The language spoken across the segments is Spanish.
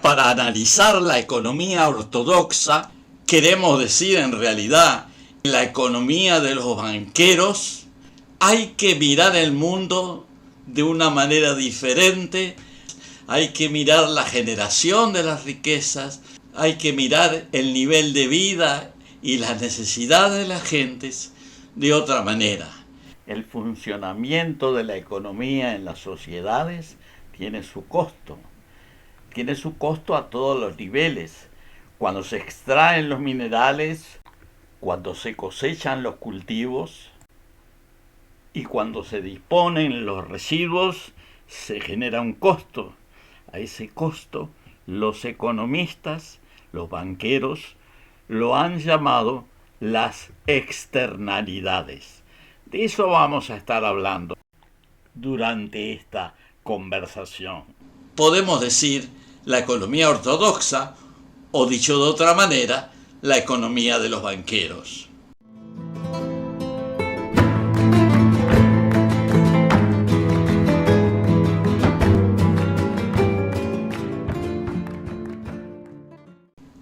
para analizar la economía ortodoxa, queremos decir en realidad la economía de los banqueros, hay que mirar el mundo de una manera diferente, hay que mirar la generación de las riquezas, hay que mirar el nivel de vida y las necesidades de las gentes de otra manera. El funcionamiento de la economía en las sociedades tiene su costo. Tiene su costo a todos los niveles. Cuando se extraen los minerales, cuando se cosechan los cultivos y cuando se disponen los residuos, se genera un costo. A ese costo, los economistas, los banqueros, lo han llamado las externalidades. De eso vamos a estar hablando durante esta conversación. Podemos decir la economía ortodoxa, o dicho de otra manera, la economía de los banqueros.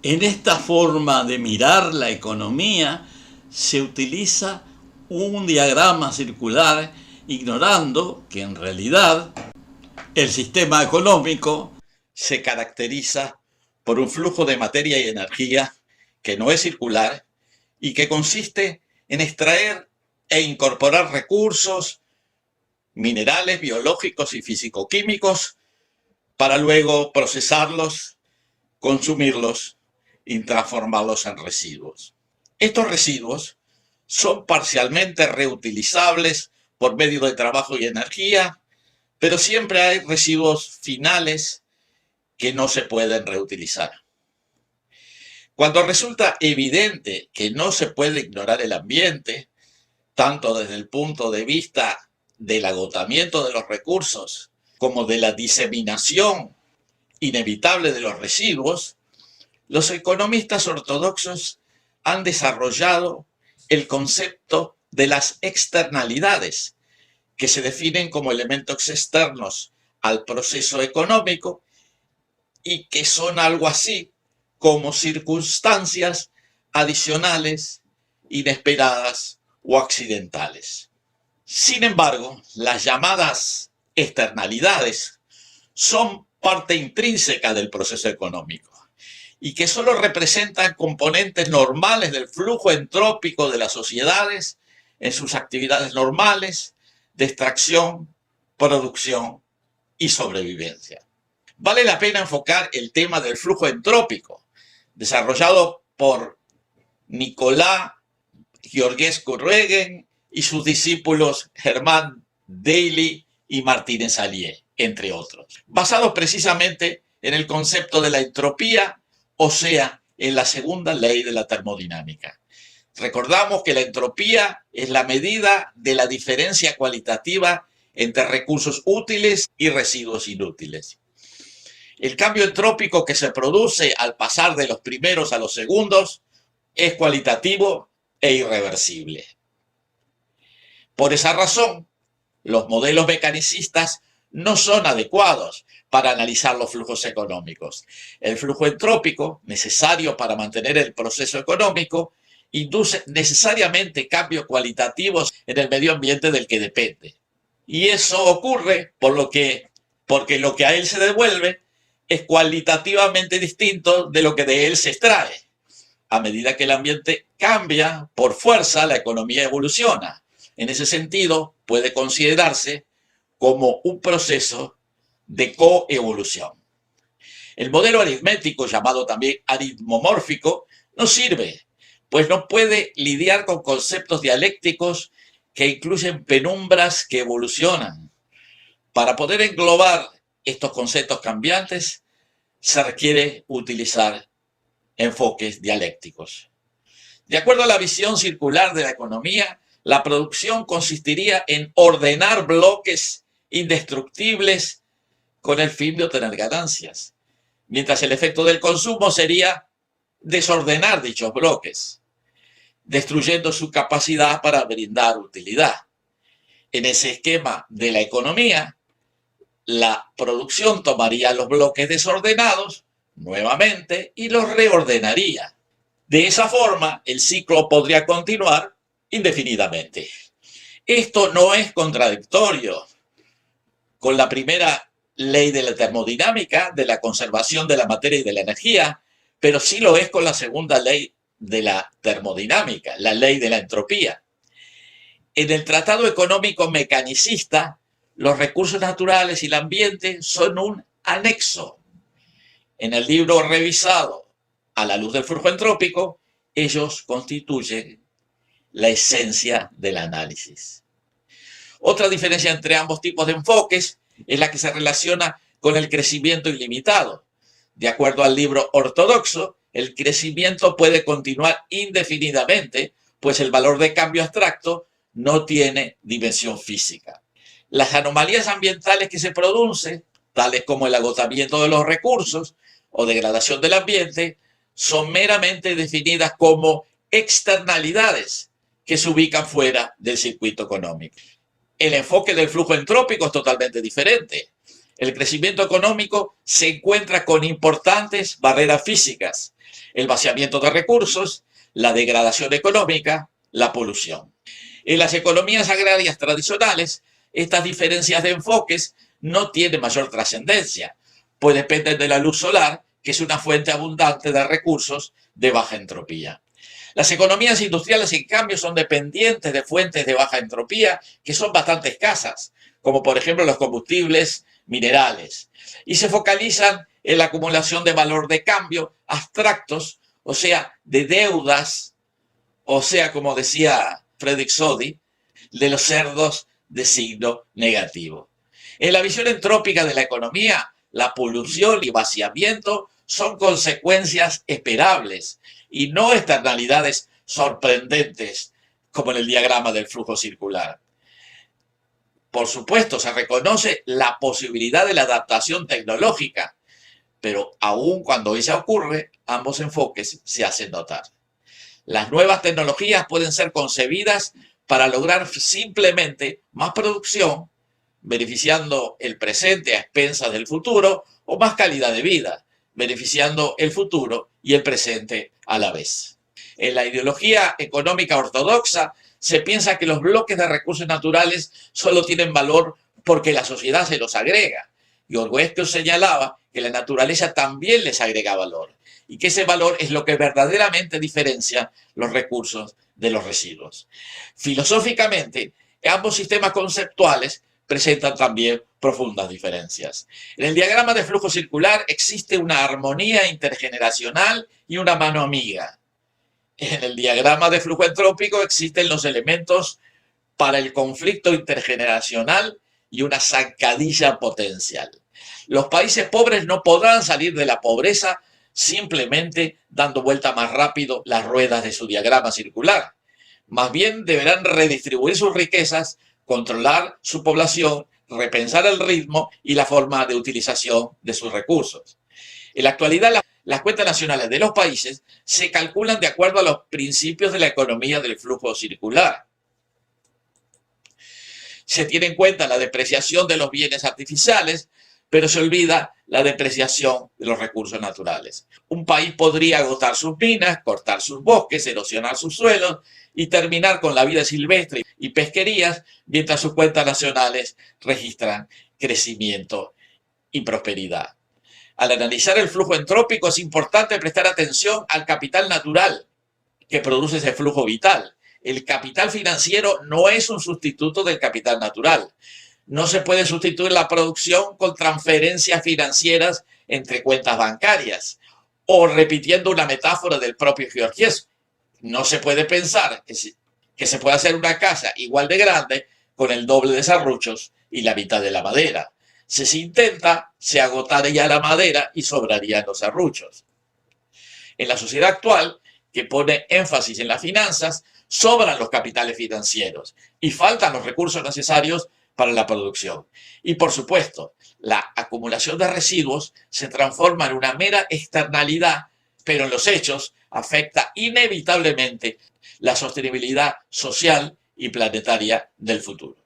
En esta forma de mirar la economía se utiliza un diagrama circular, ignorando que en realidad el sistema económico se caracteriza por un flujo de materia y energía que no es circular y que consiste en extraer e incorporar recursos minerales, biológicos y físico-químicos para luego procesarlos, consumirlos y transformarlos en residuos. Estos residuos son parcialmente reutilizables por medio de trabajo y energía, pero siempre hay residuos finales que no se pueden reutilizar. Cuando resulta evidente que no se puede ignorar el ambiente, tanto desde el punto de vista del agotamiento de los recursos como de la diseminación inevitable de los residuos, los economistas ortodoxos han desarrollado el concepto de las externalidades, que se definen como elementos externos al proceso económico y que son algo así como circunstancias adicionales, inesperadas o accidentales. Sin embargo, las llamadas externalidades son parte intrínseca del proceso económico y que solo representan componentes normales del flujo entrópico de las sociedades en sus actividades normales de extracción, producción y sobrevivencia. Vale la pena enfocar el tema del flujo entrópico, desarrollado por Nicolás Georgescu-Roegen y sus discípulos Germán Daly y Martínez Allier, entre otros, basado precisamente en el concepto de la entropía, o sea, en la segunda ley de la termodinámica. Recordamos que la entropía es la medida de la diferencia cualitativa entre recursos útiles y residuos inútiles. El cambio entrópico que se produce al pasar de los primeros a los segundos es cualitativo e irreversible. Por esa razón, los modelos mecanicistas no son adecuados para analizar los flujos económicos. El flujo entrópico, necesario para mantener el proceso económico, induce necesariamente cambios cualitativos en el medio ambiente del que depende. Y eso ocurre porque lo que a él se devuelve es cualitativamente distinto de lo que de él se extrae. A medida que el ambiente cambia, por fuerza, la economía evoluciona. En ese sentido, puede considerarse como un proceso de coevolución. El modelo aritmético, llamado también aritmomórfico, no sirve, pues no puede lidiar con conceptos dialécticos que incluyen penumbras que evolucionan. Para poder englobar estos conceptos cambiantes, se requiere utilizar enfoques dialécticos. De acuerdo a la visión circular de la economía, la producción consistiría en ordenar bloques indestructibles con el fin de obtener ganancias, mientras el efecto del consumo sería desordenar dichos bloques, destruyendo su capacidad para brindar utilidad. En ese esquema de la economía, la producción tomaría los bloques desordenados, nuevamente y los reordenaría. De esa forma, el ciclo podría continuar indefinidamente. Esto no es contradictorio con la primera ley de la termodinámica, de la conservación de la materia y de la energía, pero sí lo es con la segunda ley de la termodinámica, la ley de la entropía. En el Tratado Económico Mecanicista, los recursos naturales y el ambiente son un anexo. En el libro revisado a la luz del flujo entrópico, ellos constituyen la esencia del análisis. Otra diferencia entre ambos tipos de enfoques es la que se relaciona con el crecimiento ilimitado. De acuerdo al libro ortodoxo, el crecimiento puede continuar indefinidamente, pues el valor de cambio abstracto no tiene dimensión física. Las anomalías ambientales que se producen, tales como el agotamiento de los recursos o degradación del ambiente, son meramente definidas como externalidades que se ubican fuera del circuito económico. El enfoque del flujo entrópico es totalmente diferente. El crecimiento económico se encuentra con importantes barreras físicas: el vaciamiento de recursos, la degradación económica, la polución. En las economías agrarias tradicionales, estas diferencias de enfoques no tienen mayor trascendencia, pues dependen de la luz solar, que es una fuente abundante de recursos de baja entropía. Las economías industriales, en cambio, son dependientes de fuentes de baja entropía que son bastante escasas, como por ejemplo los combustibles minerales, y se focalizan en la acumulación de valor de cambio abstractos, o sea, de deudas, o sea, como decía Frederick Soddy, de los cerdos de signo negativo. En la visión entrópica de la economía, la polución y vaciamiento son consecuencias esperables y no externalidades sorprendentes, como en el diagrama del flujo circular. Por supuesto, se reconoce la posibilidad de la adaptación tecnológica, pero aun cuando ella ocurre, ambos enfoques se hacen notar. Las nuevas tecnologías pueden ser concebidas para lograr simplemente más producción, beneficiando el presente a expensas del futuro, o más calidad de vida, beneficiando el futuro y el presente a la vez. En la ideología económica ortodoxa se piensa que los bloques de recursos naturales solo tienen valor porque la sociedad se los agrega. Y Orwell señalaba que la naturaleza también les agrega valor, y que ese valor es lo que verdaderamente diferencia los recursos de los residuos. Filosóficamente, ambos sistemas conceptuales presentan también profundas diferencias. En el diagrama de flujo circular existe una armonía intergeneracional y una mano amiga. En el diagrama de flujo entrópico existen los elementos para el conflicto intergeneracional y una zancadilla potencial. Los países pobres no podrán salir de la pobreza simplemente dando vuelta más rápido las ruedas de su diagrama circular. Más bien deberán redistribuir sus riquezas, controlar su población, repensar el ritmo y la forma de utilización de sus recursos. En la actualidad, las cuentas nacionales de los países se calculan de acuerdo a los principios de la economía del flujo circular. Se tiene en cuenta la depreciación de los bienes artificiales, pero se olvida la depreciación de los recursos naturales. Un país podría agotar sus minas, cortar sus bosques, erosionar sus suelos y terminar con la vida silvestre y pesquerías, mientras sus cuentas nacionales registran crecimiento y prosperidad. Al analizar el flujo entrópico es importante prestar atención al capital natural que produce ese flujo vital. El capital financiero no es un sustituto del capital natural. No se puede sustituir la producción con transferencias financieras entre cuentas bancarias, o repitiendo una metáfora del propio Georgies. No se puede pensar que se puede hacer una casa igual de grande con el doble de serruchos y la mitad de la madera. Si se intenta, se agotaría la madera y sobrarían los serruchos. En la sociedad actual, que pone énfasis en las finanzas, sobran los capitales financieros y faltan los recursos necesarios para la producción. Y por supuesto, la acumulación de residuos se transforma en una mera externalidad, pero en los hechos afecta inevitablemente la sostenibilidad social y planetaria del futuro.